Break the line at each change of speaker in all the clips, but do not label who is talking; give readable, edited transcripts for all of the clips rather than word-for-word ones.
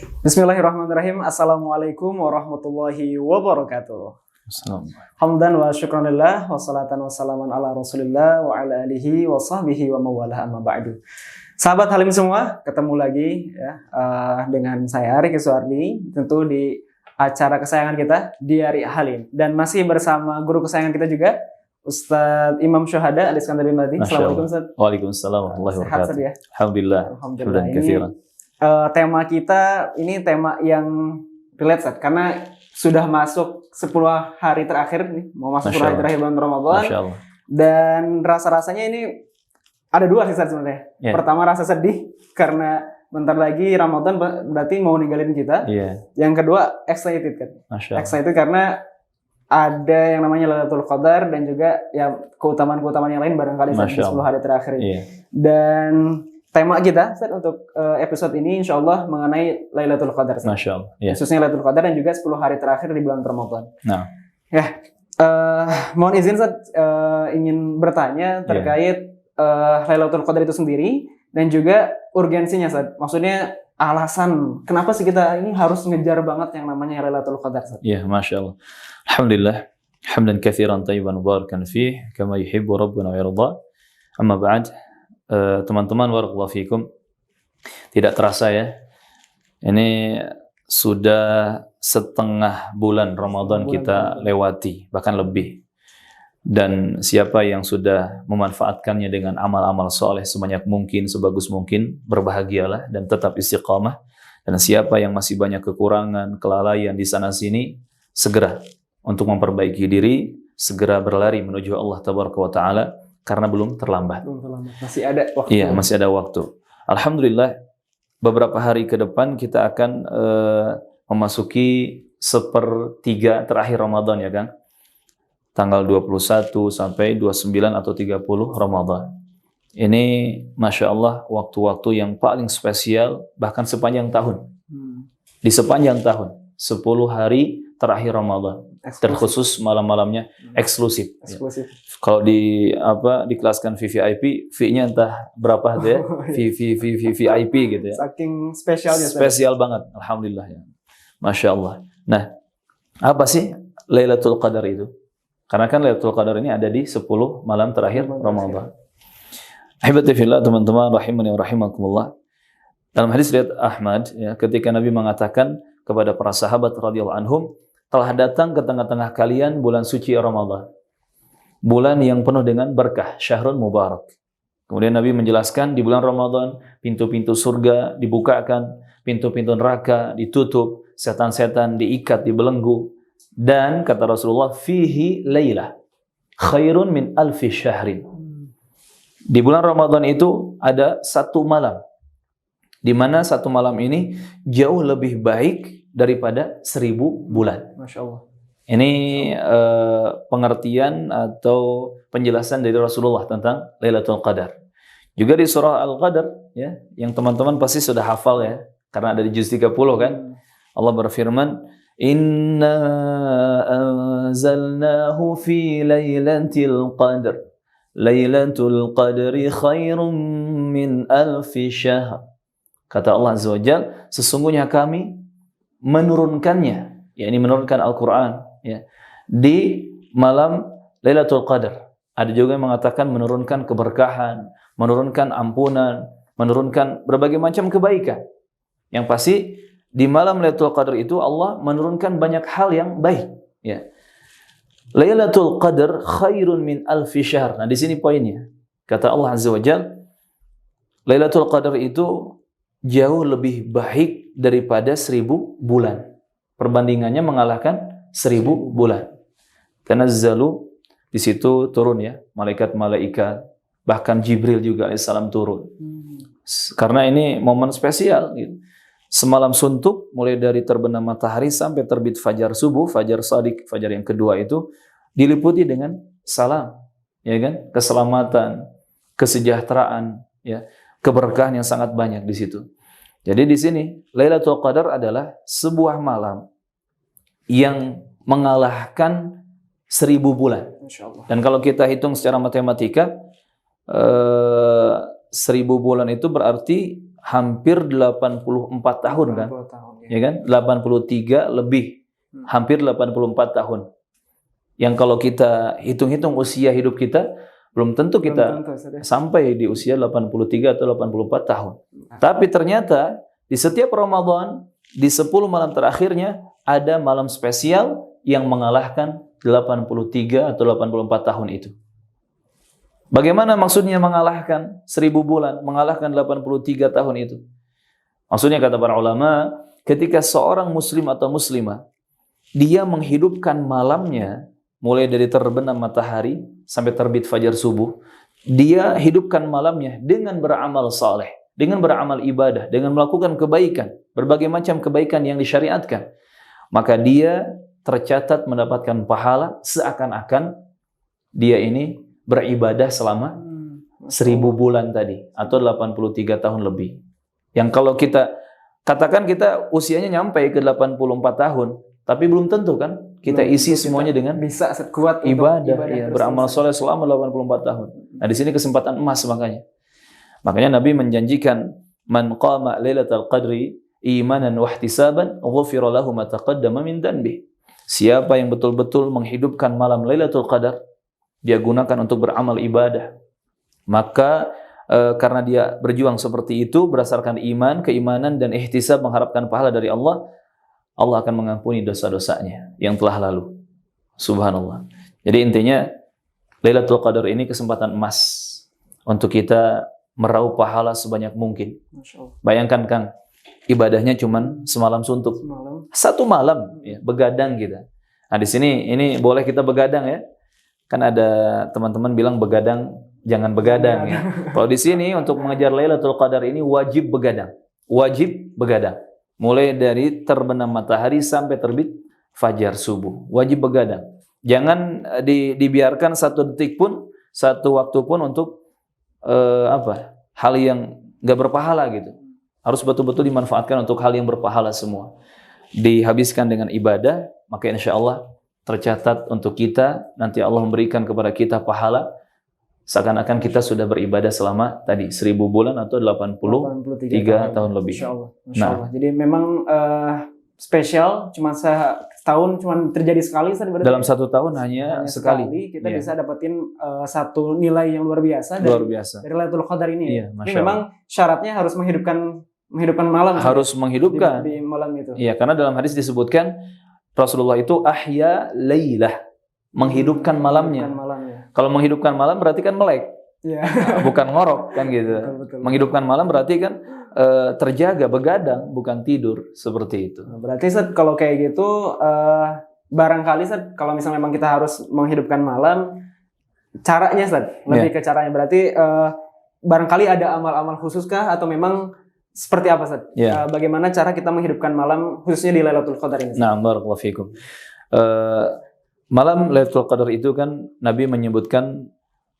Bismillahirrahmanirrahim. Assalamualaikum warahmatullahi wabarakatuh. Hamdan wa syukranillah wa salatan wa salaman ala rasulillah wa ala alihi wa sahbihi wa mawalah amma ba'du. Sahabat Halim semua, ketemu lagi ya dengan saya Riki Suardi, tentu di acara kesayangan kita Diari Halim, dan masih bersama guru kesayangan kita juga Ustadz Imam Syuhada Ali Iskandar bin Madi. Assalamualaikum Ustadz.
Waalaikumsalam warahmatullahi wabarakatuh.
Sehat ya?
Alhamdulillah.
Alhamdulillah. Tema kita ini tema yang relate, Ustadz, karena sudah masuk 10 hari terakhir nih, mau masuk 10 hari terakhir bulan Ramadan. Dan rasa-rasanya ini ada dua sih sebenarnya. Yeah. Pertama rasa sedih karena bentar lagi Ramadan berarti mau ninggalin kita. Yeah. Yang kedua excited kan. Excited karena ada yang namanya Lailatul Qadar dan juga ya keutamaan-keutamaan yang lain barangkali di 10 hari terakhir ini. Yeah. Dan tema kita Ustaz, untuk episode ini insya Allah mengenai Lailatul Qadar. Masya Allah. Yeah. Khususnya Lailatul Qadar dan juga 10 hari terakhir di bulan Ramadan. Nah. Ya, mohon izin Ustaz, ingin bertanya terkait Lailatul Qadar itu sendiri dan juga urgensinya Ustaz. Maksudnya alasan kenapa sih kita ini harus ngejar banget yang namanya Lailatul Qadar Ustaz? Ya, Masya Allah. Alhamdulillah. Hamdan katsiran tayyiban mubarakan fih kama yuhibbu rabbuna wa yarda. Amma ba'd. Teman-teman barakallahu fikum. Tidak terasa ya. Ini sudah setengah bulan Ramadan kita lewati, bahkan lebih. Dan siapa yang sudah memanfaatkannya dengan amal-amal soleh sebanyak mungkin, sebagus mungkin, berbahagialah dan tetap istiqamah. Dan siapa yang masih banyak kekurangan, kelalaian di sana-sini, segera untuk memperbaiki diri, segera berlari menuju Allah Tabaraka wa Ta'ala, karena belum terlambat. Masih ada waktu. Iya, masih ada waktu. Alhamdulillah, beberapa hari ke depan kita akan memasuki sepertiga terakhir Ramadan ya kan? Tanggal 21 sampai 29 atau 30 Ramadan. Ini Masya Allah waktu-waktu yang paling spesial bahkan sepanjang tahun. Di sepanjang tahun, 10 hari terakhir Ramadan. Terkhusus malam-malamnya eksklusif. Ya. Kalau dikelaskan VVIP, fee-nya entah berapa tuh ya. VIP gitu ya. Saking spesialnya. Spesial banget, alhamdulillah ya. Masya Allah. Nah, apa sih Lailatul Qadar itu? Karena kan Lailatul Qadar ini ada di 10 malam terakhir Ramadan. Ahibati fillah, teman-teman rahimani wa rahimakumullah. Dalam hadis riwayat Ahmad ya, ketika Nabi mengatakan kepada para sahabat radhiyallahu anhum, telah datang ke tengah-tengah kalian bulan suci Ramadan. Bulan yang penuh dengan berkah, syahrun mubarak. Kemudian Nabi menjelaskan di bulan Ramadan pintu-pintu surga dibukakan, pintu-pintu neraka ditutup, setan-setan diikat, dibelenggu. Dan kata Rasulullah, fihi laylah khairun min alfi syahrin. Di bulan Ramadan itu ada satu malam, di mana satu malam ini jauh lebih baik daripada 1000 bulan. Masya Allah. Ini pengertian atau penjelasan dari Rasulullah tentang Lailatul Qadar. Juga di surah Al-Qadar ya, yang teman-teman pasti sudah hafal ya, karena ada di juz 30 kan. Allah berfirman, "Inna anzalnahu fi lailatul qadr. Lailatul qadri khairum min alfi syahr." Kata Allah Azza wa Jalla, sesungguhnya kami menurunkannya, yakni menurunkan Al-Quran ya, di malam Lailatul Qadar. Ada juga yang mengatakan menurunkan keberkahan, menurunkan ampunan, menurunkan berbagai macam kebaikan. Yang pasti di malam Lailatul Qadar itu Allah menurunkan banyak hal yang baik ya. Lailatul Qadar khairun min alfi syahr. Nah di sini poinnya. Kata Allah Azza wa Jalla, Lailatul Qadar itu jauh lebih baik daripada 1000 bulan. Perbandingannya mengalahkan 1000 bulan. Tanazzalu, di situ turun ya, malaikat-malaikat, bahkan Jibril juga alaihissalam turun. Karena ini momen spesial gitu. Semalam suntuk, mulai dari terbenam matahari sampai terbit fajar subuh, fajar shadiq, fajar yang kedua itu diliputi dengan salam, ya kan? Keselamatan, kesejahteraan, ya. Keberkahan yang sangat banyak di situ. Jadi di sini Lailatul Qadar adalah sebuah malam yang mengalahkan 1000 bulan. Dan kalau kita hitung secara matematika, 1000 bulan itu berarti
hampir 84 tahun kan?
80 tahun,
Ya kan? 83 lebih, hampir 84 tahun. Yang kalau kita hitung-hitung usia hidup kita, belum tentu kita sampai di usia 83 atau 84 tahun. Tapi ternyata di setiap Ramadan, di 10 malam terakhirnya, ada malam spesial yang mengalahkan 83 atau 84 tahun itu. Bagaimana maksudnya mengalahkan 1000 bulan, mengalahkan 83 tahun itu? Maksudnya kata para ulama, ketika seorang muslim atau muslimah, dia menghidupkan malamnya, mulai dari terbenam matahari sampai terbit fajar subuh, dia hidupkan malamnya dengan beramal saleh, dengan beramal ibadah, dengan melakukan kebaikan, berbagai macam kebaikan yang disyariatkan. Maka dia tercatat mendapatkan pahala seakan-akan dia ini beribadah selama 1000 bulan tadi, atau 83 tahun lebih. Yang kalau kita katakan kita usianya nyampe ke 84 tahun, tapi belum tentu kan kita isi semuanya dengan
bisa kuat
ibadah ya, beramal soleh selama 84 tahun. Nah, di sini kesempatan emas makanya. Makanya Nabi menjanjikan, man qama lailatul qadri imanan wa ihtisaban ghufira lahu ma taqaddama min dhanbi. Siapa yang betul-betul menghidupkan malam Lailatul Qadar, dia gunakan untuk beramal ibadah, maka karena dia berjuang seperti itu berdasarkan iman, keimanan dan ihtisab mengharapkan pahala dari Allah, Allah akan mengampuni dosa-dosanya yang telah lalu. Subhanallah. Jadi intinya Lailatul Qadar ini kesempatan emas untuk kita meraup pahala sebanyak mungkin. Bayangkan Kang, ibadahnya cuman semalam suntuk. Satu malam ya, begadang kita. Nah, di sini ini boleh kita begadang ya. Kan ada teman-teman bilang begadang jangan begadang ya. Kalau di sini untuk mengejar Lailatul Qadar ini wajib begadang. Wajib begadang. Mulai dari terbenam matahari sampai terbit fajar subuh. Wajib begadang. Jangan dibiarkan satu detik pun, satu waktu pun untuk hal yang nggak berpahala gitu. Harus betul-betul dimanfaatkan untuk hal yang berpahala semua. Dihabiskan dengan ibadah, maka insya Allah tercatat untuk kita, nanti Allah memberikan kepada kita pahala seakan-akan kita sudah beribadah selama tadi 1000 bulan atau 83 tahun lebih.
Insya Allah. Insya Allah. Jadi memang spesial, cuma setahun cuma terjadi sekali.
Dalam satu tahun hanya sekali.
Kita bisa dapetin satu nilai yang luar biasa dari Lailatul Qadar ini. Ini memang syaratnya harus menghidupkan malam.
Harus menghidupkan
di malam itu.
Iya, karena dalam hadis disebutkan Rasulullah itu ahya lailah, menghidupkan malamnya. Kalau menghidupkan malam berarti kan melek.
Yeah.
Bukan ngorok kan gitu.
Betul.
Menghidupkan malam berarti kan terjaga, begadang, bukan tidur, seperti itu.
Berarti Ustaz, kalau kayak gitu barangkali Ustaz, kalau misalnya memang kita harus menghidupkan malam, caranya Ustaz, lebih ke caranya berarti barangkali ada amal-amal khusus kah atau memang seperti apa Ustaz? Bagaimana cara kita menghidupkan malam khususnya di Lailatul Qadar ini?
Nah, barakallahu fikum. Malam Lailatul Qadar itu kan Nabi menyebutkan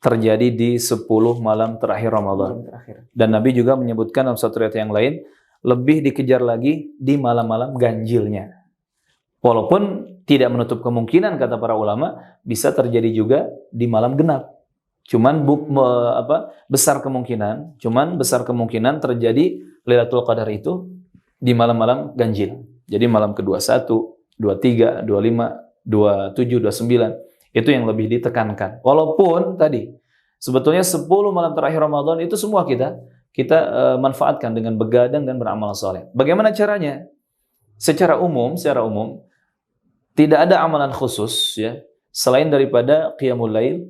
terjadi di 10 malam terakhir Ramadan. Dan Nabi juga menyebutkan dalam satu riwayat yang lain, lebih dikejar lagi di malam-malam ganjilnya. Walaupun tidak menutup kemungkinan, kata para ulama, bisa terjadi juga di malam genap. Cuman besar kemungkinan terjadi Lailatul Qadar itu di malam-malam ganjil. Jadi malam ke-21, 23, 25, 27, 29. Itu yang lebih ditekankan. Walaupun tadi sebetulnya 10 malam terakhir Ramadan itu semua kita manfaatkan dengan begadang dan beramal saleh. Bagaimana caranya? Secara umum tidak ada amalan khusus ya selain daripada qiyamul lail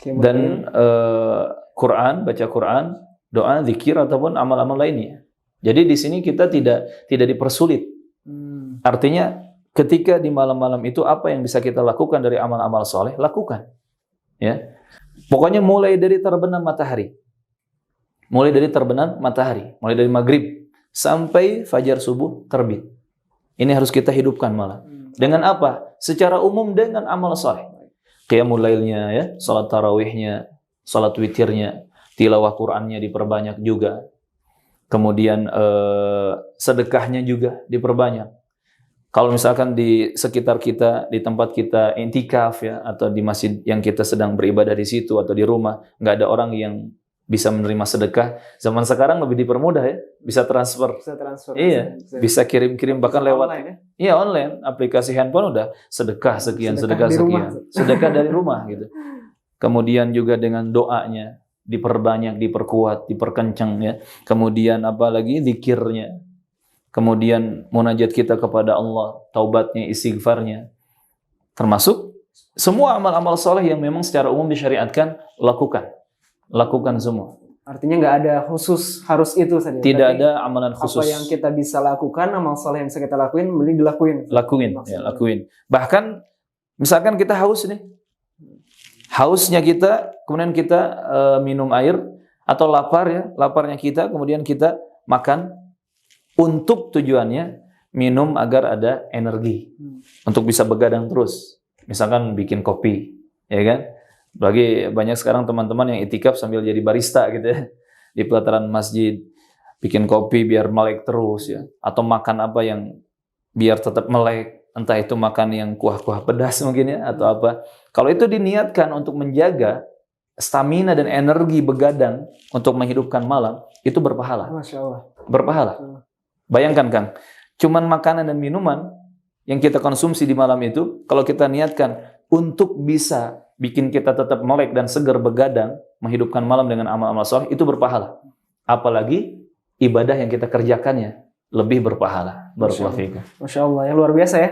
dan Quran, baca Quran, doa, zikir ataupun amal-amal lainnya. Jadi di sini kita tidak dipersulit. Artinya ketika di malam-malam itu apa yang bisa kita lakukan dari amal-amal soleh, lakukan. Ya. Pokoknya mulai dari terbenam matahari. Mulai dari maghrib sampai fajar subuh terbit. Ini harus kita hidupkan malam. Dengan apa? Secara umum dengan amal soleh. Qiyamul lailnya ya, salat tarawihnya, salat witirnya, tilawah Qur'annya diperbanyak juga. Kemudian sedekahnya juga diperbanyak. Kalau misalkan di sekitar kita, di tempat kita intikaf ya, atau di masjid yang kita sedang beribadah di situ atau di rumah, nggak ada orang yang bisa menerima sedekah. Zaman sekarang lebih dipermudah ya, bisa transfer. Iya, bisa kirim-kirim bahkan lewat online, ya? Iya, online, aplikasi handphone udah sedekah sekian, sedekah sekian. Sedekah dari rumah gitu. Kemudian juga dengan doanya diperbanyak, diperkuat, diperkencang ya. Kemudian apalagi zikirnya. Kemudian munajat kita kepada Allah, taubatnya, istighfarnya. Termasuk semua amal-amal soleh yang memang secara umum disyariatkan, lakukan. Lakukan semua.
Artinya nggak ada khusus harus itu saja.
Tidak ada amalan khusus.
Apa yang kita bisa lakukan, amal soleh yang bisa kita lakuin, mending dilakuin.
Lakuin. Bahkan misalkan kita haus nih. Hausnya kita, kemudian kita minum air, atau lapar ya, laparnya kita, kemudian kita makan, untuk tujuannya minum agar ada energi untuk bisa begadang terus. Misalkan bikin kopi, ya kan? Bagi banyak sekarang teman-teman yang itikaf sambil jadi barista gitu ya di pelataran masjid, bikin kopi biar melek terus ya, atau makan apa yang biar tetap melek, entah itu makan yang kuah-kuah pedas mungkin ya atau apa. Kalau itu diniatkan untuk menjaga stamina dan energi begadang untuk menghidupkan malam, itu berpahala.
Masya Allah.
Berpahala. Bayangkan Kang, cuman makanan dan minuman yang kita konsumsi di malam itu, kalau kita niatkan untuk bisa bikin kita tetap melek dan segar begadang, menghidupkan malam dengan amal-amal soleh, itu berpahala. Apalagi ibadah yang kita kerjakannya lebih berpahala. Barakallahu.
Masya Allah, yang luar biasa ya.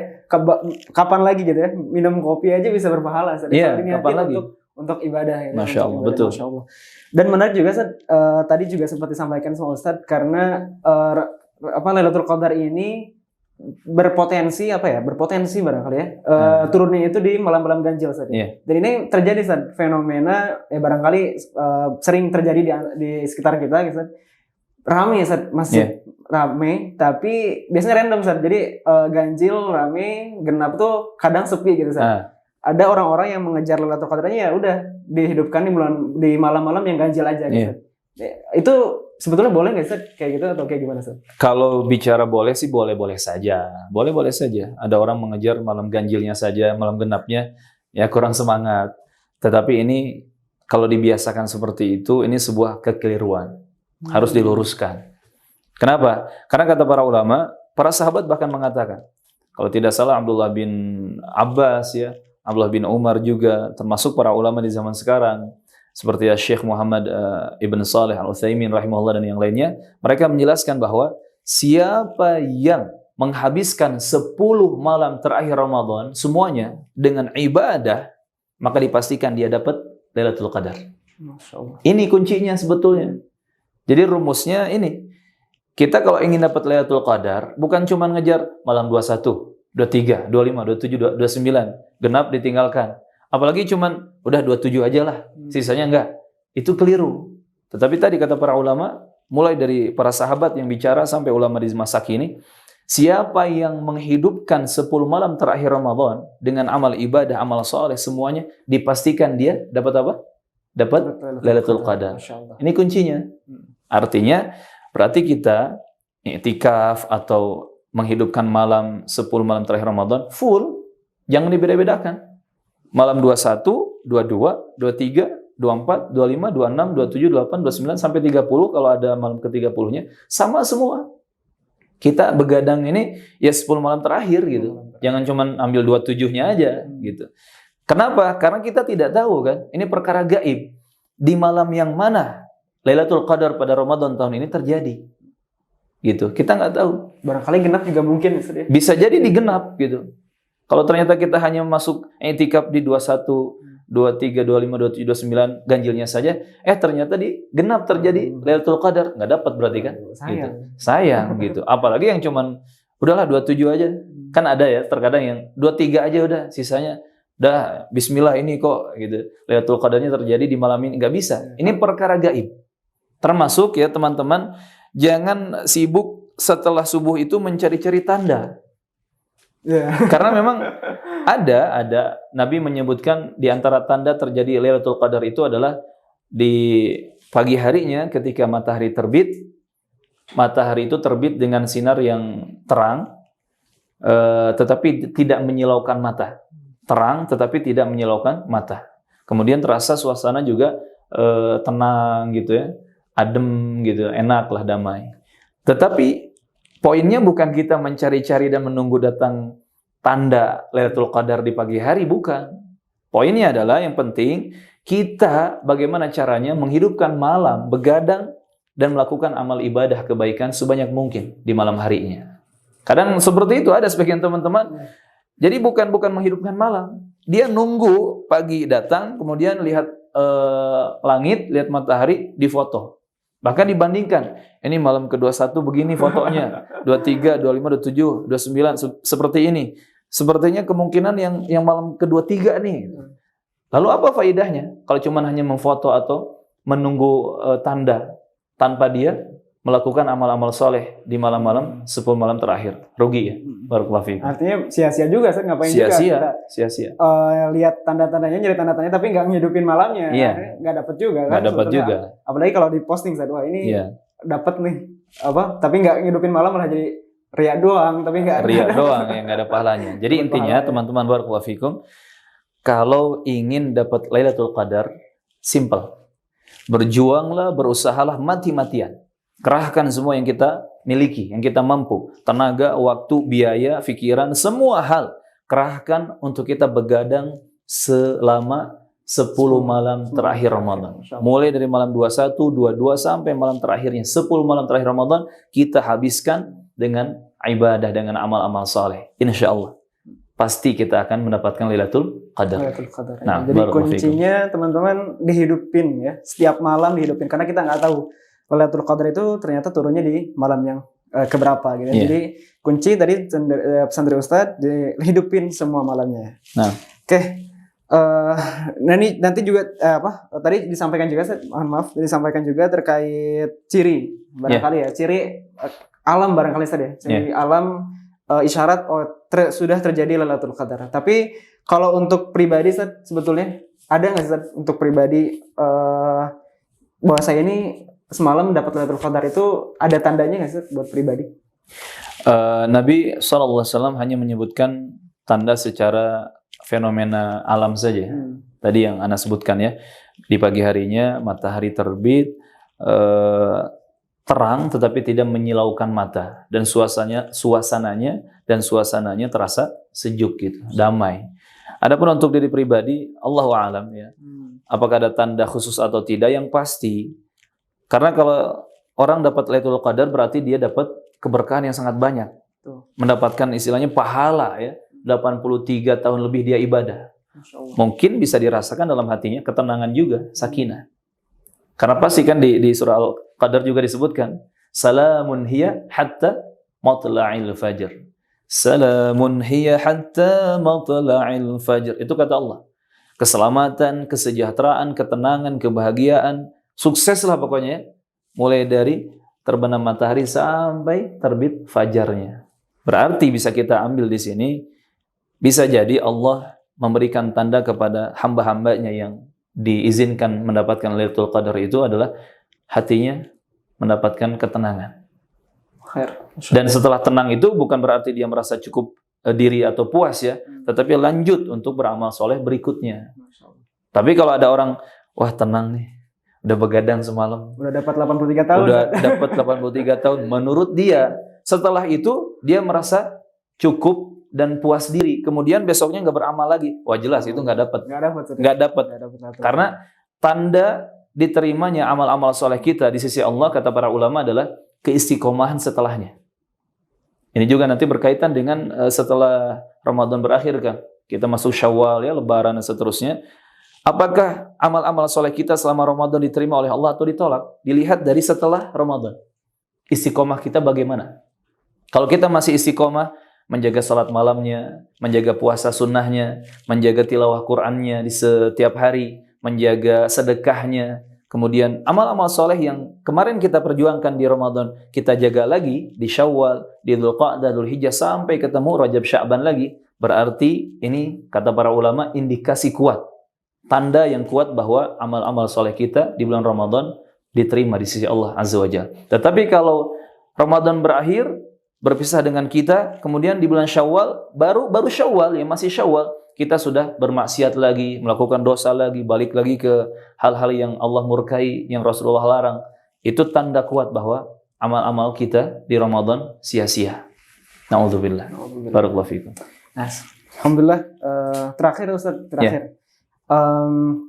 Kapan lagi gitu ya, minum kopi aja bisa berpahala.
Iya, kapan lagi?
Untuk ibadah ya.
Masya Allah, betul.
Masya Allah. Dan menarik juga, tadi juga sempat disampaikan sama Ustadz, karena Lailatul Qadar ini berpotensi barangkali ya turunnya itu di malam-malam ganjil saja.
Yeah.
Dan ini terjadi fenomena barangkali sering terjadi di sekitar kita gitu. Rame masjid rame, tapi biasanya random jadi ganjil rame, genap tuh kadang sepi gitu Ada orang-orang yang mengejar Lailatul Qadarnya, ya udah dihidupkan di malam-malam yang ganjil aja gitu. Itu sebetulnya boleh nggak sih kayak gitu atau kayak gimana sih?
Kalau bicara boleh sih boleh-boleh saja. Boleh-boleh saja. Ada orang mengejar malam ganjilnya saja, malam genapnya ya kurang semangat. Tetapi ini kalau dibiasakan seperti itu, ini sebuah kekeliruan. Harus diluruskan. Kenapa? Karena kata para ulama, para sahabat bahkan mengatakan, kalau tidak salah Abdullah bin Abbas ya, Abdullah bin Umar juga, termasuk para ulama di zaman sekarang, seperti Syekh Muhammad Ibn Salih Al-Utsaimin rahimahullah dan yang lainnya, mereka menjelaskan bahwa siapa yang menghabiskan 10 malam terakhir Ramadan semuanya dengan ibadah, maka dipastikan dia dapat Lailatul Qadar.
Masya Allah.
Ini kuncinya sebetulnya. Jadi rumusnya ini, kita kalau ingin dapat Lailatul Qadar, bukan cuma ngejar malam 21, 23, 25, 27, 29, genap ditinggalkan. Apalagi cuman udah 27 aja lah, sisanya enggak. Itu keliru. Tetapi tadi kata para ulama, mulai dari para sahabat yang bicara sampai ulama di masa kini, siapa yang menghidupkan 10 malam terakhir Ramadan dengan amal ibadah, amal soleh semuanya, dipastikan dia dapat apa? Dapat Lailatul Qadar. Ini kuncinya. Artinya, berarti kita i'tikaf atau menghidupkan malam 10 malam terakhir Ramadan full, jangan dibeda-bedakan. Malam 21, 22, 23, 24, 25, 26, 27, 28, 29 sampai 30 kalau ada malam ke-30-nya sama semua. Kita begadang ini ya 10 malam terakhir gitu. Jangan cuma ambil 27-nya aja gitu. Kenapa? Karena kita tidak tahu kan, ini perkara gaib. Di malam yang mana Lailatul Qadar pada Ramadan tahun ini terjadi. Gitu. Kita nggak tahu.
Barangkali genap juga mungkin.
Bisa jadi digenap gitu. Kalau ternyata kita hanya masuk i'tikaf di 21, 23, 25, 27, 29 ganjilnya saja, ternyata di genap terjadi Lailatul Qadar, nggak dapat berarti kan? Gitu. Sayang gitu. Apalagi yang cuman udahlah 27 aja. Kan ada ya terkadang yang 23 aja udah, sisanya dah bismillah ini kok gitu. Lailatul Qadarnya terjadi di malam ini, nggak bisa. Ini perkara gaib. Termasuk ya teman-teman, jangan sibuk setelah subuh itu mencari-cari tanda. Karena memang ada Nabi menyebutkan di antara tanda terjadi Lailatul Qadar itu adalah di pagi harinya ketika matahari terbit. Matahari itu terbit dengan sinar yang terang, tetapi tidak menyilaukan mata. Terang tetapi tidak menyilaukan mata. Kemudian terasa suasana juga tenang gitu ya, adem gitu, enak lah, damai. Tetapi poinnya bukan kita mencari-cari dan menunggu datang tanda Lailatul Qadar di pagi hari, bukan. Poinnya adalah yang penting kita bagaimana caranya menghidupkan malam, begadang dan melakukan amal ibadah kebaikan sebanyak mungkin di malam harinya. Kadang seperti itu ada sebagian teman-teman. Jadi bukan menghidupkan malam. Dia nunggu pagi datang, kemudian lihat langit, lihat matahari, difoto. Bahkan dibandingkan, ini malam ke-21 begini fotonya, 23, 25, 27, 29 seperti ini. Sepertinya kemungkinan yang malam ke-23 nih. Lalu apa faedahnya kalau cuma hanya memfoto atau menunggu tanda tanpa dia melakukan amal-amal soleh di malam-malam 10 malam terakhir? Rugi ya? Barakallahu fiikum.
Artinya sia-sia juga, saya ngapain
sia-sia.
Lihat tanda-tandanya, nyari tanda-tandanya, tapi nggak ngidupin malamnya.
Iya.
Nggak dapat juga kan?
Nggak dapat juga.
Apalagi kalau di posting, wah ini dapat nih tapi nggak ngidupin malam, malah jadi riak doang, tapi nggak
doang yang nggak ada pahalanya. Jadi intinya teman-teman, barakallahu fiikum, kalau ingin dapat Lailatul Qadar, simple. Berjuanglah, berusahalah mati-matian. Kerahkan semua yang kita miliki, yang kita mampu. Tenaga, waktu, biaya, pikiran, semua hal. Kerahkan untuk kita begadang selama 10 malam terakhir Ramadan. Mulai dari malam 21, 22 sampai malam terakhirnya. 10 malam terakhir Ramadan kita habiskan dengan ibadah, dengan amal-amal saleh. Insyaallah pasti kita akan mendapatkan Lailatul Qadar.
Nah, jadi kuncinya teman-teman dihidupin ya. Setiap malam dihidupin, karena kita nggak tahu Lailatul Qadar itu ternyata turunnya di malam yang keberapa gitu. Jadi kunci tadi pesan dari Ustadz, dihidupin semua malamnya.
Nah,
oke. Nanti juga tadi disampaikan juga, mohon maaf, disampaikan juga terkait ciri barangkali ya, ciri alam barangkali tadi ya, ciri alam isyarat sudah terjadi Lailatul Qadar. Tapi kalau untuk pribadi sebetulnya ada nggak sih untuk pribadi bahwa saya ini semalam dapat Lailatul Qadar, itu ada tandanya nggak sih buat pribadi?
Nabi SAW hanya menyebutkan tanda secara fenomena alam saja. Tadi yang Ana sebutkan ya, di pagi harinya matahari terbit, terang tetapi tidak menyilaukan mata, dan suasananya terasa sejuk gitu, damai. Adapun untuk diri pribadi, Allahu a'lam ya. Apakah ada tanda khusus atau tidak, yang pasti karena kalau orang dapat Lailatul Qadar berarti dia dapat keberkahan yang sangat banyak. Mendapatkan istilahnya pahala ya. 83 tahun lebih dia ibadah. Mungkin bisa dirasakan dalam hatinya ketenangan juga, sakinah. Karena pasti kan di surah Al-Qadar juga disebutkan, salamun hiya hatta matla'il fajr. Salamun hiya hatta matla'il fajr. Itu kata Allah. Keselamatan, kesejahteraan, ketenangan, kebahagiaan, sukseslah pokoknya. Mulai dari terbenam matahari sampai terbit fajarnya. Berarti bisa kita ambil di sini, bisa jadi Allah memberikan tanda kepada hamba-hambanya yang diizinkan mendapatkan Lailatul Qadar itu adalah hatinya mendapatkan ketenangan. Dan setelah tenang itu bukan berarti dia merasa cukup diri atau puas ya, tetapi lanjut untuk beramal soleh berikutnya. Tapi kalau ada orang, wah tenang nih, udah begadang semalam,
udah dapat 83 tahun.
Udah dapat 83 tahun. Menurut dia, setelah itu dia merasa cukup dan puas diri. Kemudian besoknya nggak beramal lagi. Wah jelas itu nggak dapat. Nggak dapat. Karena tanda diterimanya amal-amal soleh kita di sisi Allah, kata para ulama, adalah keistiqomahan setelahnya. Ini juga nanti berkaitan dengan setelah Ramadan berakhir kan. Kita masuk Syawal ya, Lebaran dan seterusnya. Apakah amal-amal soleh kita selama Ramadan diterima oleh Allah atau ditolak? Dilihat dari setelah Ramadan. Istiqomah kita bagaimana? Kalau kita masih istiqomah, menjaga salat malamnya, menjaga puasa sunnahnya, menjaga tilawah Qur'annya di setiap hari, menjaga sedekahnya, kemudian amal-amal soleh yang kemarin kita perjuangkan di Ramadan, kita jaga lagi di Syawal, di Dzulqa'dah, Dzulhijjah, sampai ketemu Rajab Sya'ban lagi. Berarti ini kata para ulama indikasi kuat, tanda yang kuat bahwa amal-amal soleh kita di bulan Ramadan diterima di sisi Allah Azza wa Jalla. Tetapi kalau Ramadan berakhir, berpisah dengan kita, kemudian di bulan Syawal, baru Syawal ya, masih Syawal, kita sudah bermaksiat lagi, melakukan dosa lagi, balik lagi ke hal-hal yang Allah murkai, yang Rasulullah larang. Itu tanda kuat bahwa amal-amal kita di Ramadan sia-sia. Na'udzubillah. Barakallahu fikum.
Nah, alhamdulillah. Terakhir Ustaz, terakhir.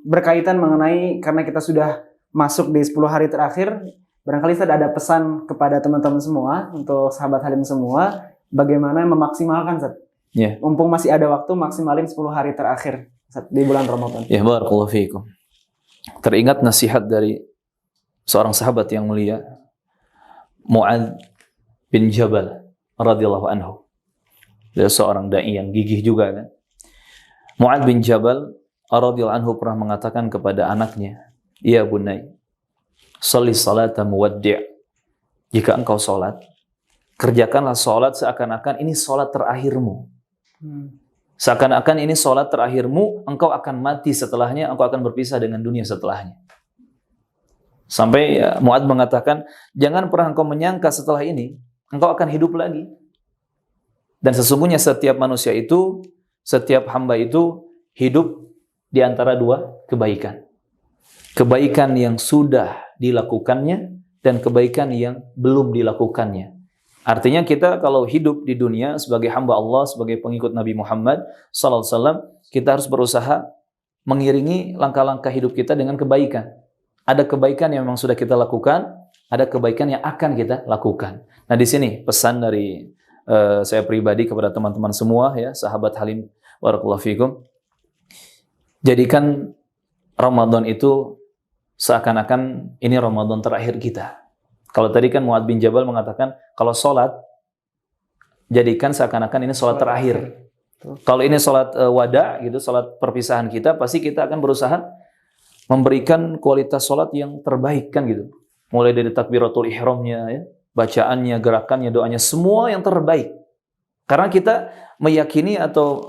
Berkaitan mengenai, karena kita sudah masuk di 10 hari terakhir, barangkali Ustaz ada pesan kepada teman-teman semua, untuk sahabat Halim semua, bagaimana memaksimalkan Ustaz. Mumpung masih ada waktu, maksimalin 10 hari terakhir Ustaz, di bulan Ramadan.
Ya, barakallahu fikum. Teringat nasihat dari seorang sahabat yang mulia, Mu'adz bin Jabal radhiyallahu anhu. Dia seorang dai yang gigih juga kan. Mu'adz bin Jabal radhiyallahu anhu pernah mengatakan kepada anaknya, "Ya bunai, sholli salata muwaddi'." Jika engkau salat, kerjakanlah salat seakan-akan ini salat terakhirmu. Seakan-akan ini salat terakhirmu, engkau akan mati setelahnya, engkau akan berpisah dengan dunia setelahnya. Sampai Mu'adz mengatakan, jangan pernah engkau menyangka setelah ini engkau akan hidup lagi. Dan sesungguhnya setiap manusia itu, setiap hamba itu hidup di antara dua kebaikan. Kebaikan yang sudah dilakukannya dan kebaikan yang belum dilakukannya. Artinya kita kalau hidup di dunia sebagai hamba Allah, sebagai pengikut Nabi Muhammad SAW, kita harus berusaha mengiringi langkah-langkah hidup kita dengan kebaikan. Ada kebaikan yang memang sudah kita lakukan, ada kebaikan yang akan kita lakukan. Nah di sini pesan dari saya pribadi kepada teman-teman semua, ya sahabat Halim, barakallahu fikum. Jadikan Ramadan itu seakan-akan ini Ramadan terakhir kita. Kalau tadi kan Mu'adz bin Jabal mengatakan, kalau sholat, jadikan seakan-akan ini sholat terakhir. Kalau ini sholat wada, gitu, sholat perpisahan kita, pasti kita akan berusaha memberikan kualitas sholat yang terbaik kan gitu. Mulai dari takbiratul ihramnya, ya, bacaannya, gerakannya, doanya, semua yang terbaik. Karena kita meyakini atau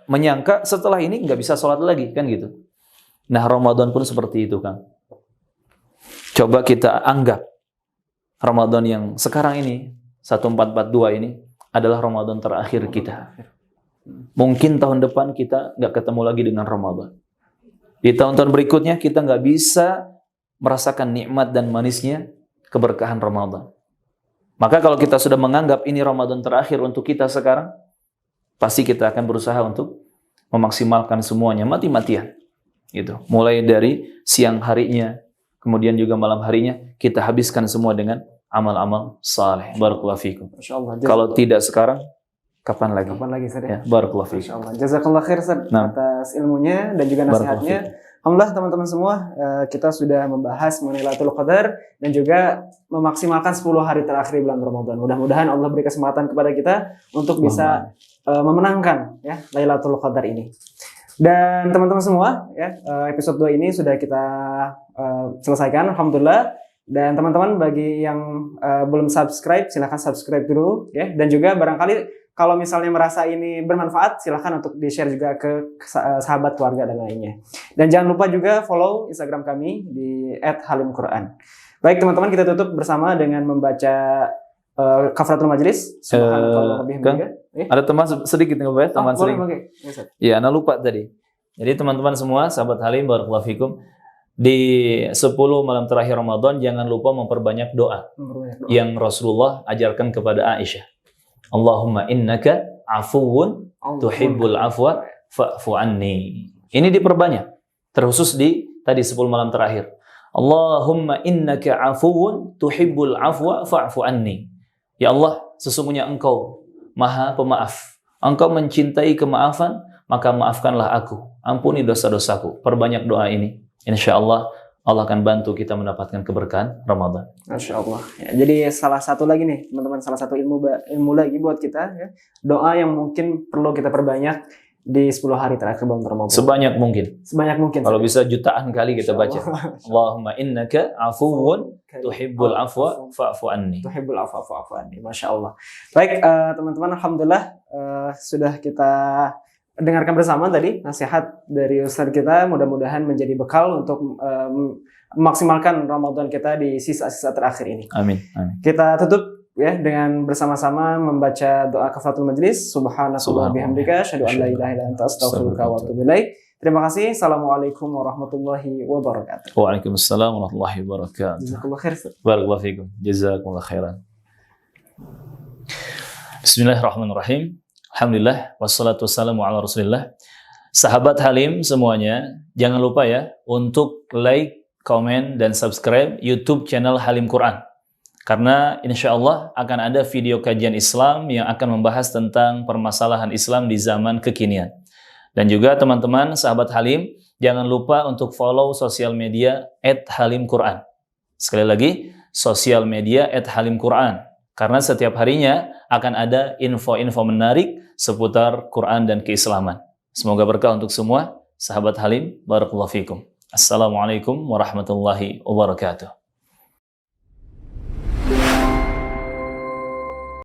menyangka setelah ini nggak bisa sholat lagi kan gitu. Nah Ramadan pun seperti itu kan. Coba kita anggap Ramadan yang sekarang ini 1442 ini adalah Ramadan terakhir kita. Mungkin tahun depan kita nggak ketemu lagi dengan Ramadan. Di tahun-tahun berikutnya kita nggak bisa merasakan nikmat dan manisnya keberkahan Ramadan. Maka kalau kita sudah menganggap ini Ramadan terakhir untuk kita sekarang, pasti kita akan berusaha untuk memaksimalkan semuanya mati-matian. Gitu. Mulai dari siang harinya, kemudian juga malam harinya, kita habiskan semua dengan amal-amal saleh. Barakallahu fikum. Kalau tidak sekarang, kapan lagi?
Kapan lagi, Ustaz?
Ya, barakallahu fikum.
Jazakallah khair, Ustaz, atas ilmunya dan juga nasihatnya. Alhamdulillah teman-teman semua, kita sudah membahas mengenai Lailatul Qadar dan juga memaksimalkan 10 hari terakhir bulan Ramadan. Mudah-mudahan Allah beri kesempatan kepada kita untuk bisa memenangkan ya Lailatul Qadar ini. Dan teman-teman semua, ya, episode 2 ini sudah kita selesaikan, alhamdulillah. Dan teman-teman bagi yang belum subscribe, silahkan subscribe dulu, ya. Dan juga barangkali kalau misalnya merasa ini bermanfaat, silahkan untuk di-share juga ke sahabat, keluarga, dan lainnya. Dan jangan lupa juga follow Instagram kami di @halimquran. Baik teman-teman, kita tutup bersama dengan membaca kafaratul majlis.
Ada teman sedikit ngebahas, teman sedikit. Ya, Ana lupa tadi. Jadi teman-teman semua, sahabat Halim, barakallahu fikum, di 10 malam terakhir Ramadan jangan lupa memperbanyak doa yang Rasulullah ajarkan kepada Aisyah. Allahumma innaka afuwun tuhibbul afwa fa'fu anni. Ini diperbanyak. Terkhusus di tadi 10 malam terakhir. Allahumma innaka afuwun tuhibbul afwa fa'fu anni. Ya Allah, sesungguhnya Engkau Maha Pemaaf. Engkau mencintai kemaafan, maka maafkanlah aku. Ampuni dosa-dosaku. Perbanyak doa ini. Insyaallah Allah akan bantu kita mendapatkan keberkahan Ramadan.
Masya Allah. Ya, jadi salah satu lagi nih, teman-teman, salah satu ilmu lagi buat kita, ya. Doa yang mungkin perlu kita perbanyak di 10 hari terakhir bulan Ramadan.
Sebanyak mungkin.
Sebanyak mungkin.
Kalau bisa jutaan kali kita baca. Allahumma innaka afuwun tuhibbul afwa fa'fu anni.
Tuhibbul afwa fa'fu anni. Masya Allah. Baik, teman-teman, alhamdulillah sudah kita dengarkan bersama tadi nasihat dari Ustaz kita, mudah-mudahan menjadi bekal untuk memaksimalkan Ramadan kita di sisa-sisa terakhir ini.
Amin. Amin.
Kita tutup ya dengan bersama-sama membaca doa kafaratul majlis. Subhanakallah bihamdika asyhadu an la ilaha illa anta astaghfiruka wa atubu ilaik. Terima kasih. Assalamualaikum warahmatullahi wabarakatuh.
Waalaikumsalam warahmatullahi wabarakatuh.
Jazakallahu khair.
Barakallahu fikum. Jazakumullah khairan. Bismillahirrahmanirrahim. Alhamdulillah wassalatu wassalamu ala Rasulillah. Sahabat Halim semuanya, jangan lupa ya untuk like, komen, dan subscribe YouTube channel Halim Quran. Karena insya Allah akan ada video kajian Islam yang akan membahas tentang permasalahan Islam di zaman kekinian. Dan juga teman-teman sahabat Halim, jangan lupa untuk follow sosial media @halimquran. Sekali lagi, sosial media @halimquran. Karena setiap harinya akan ada info-info menarik seputar Quran dan keislaman. Semoga berkah untuk semua. Sahabat Halim, barakallahu fikum. Assalamualaikum warahmatullahi wabarakatuh.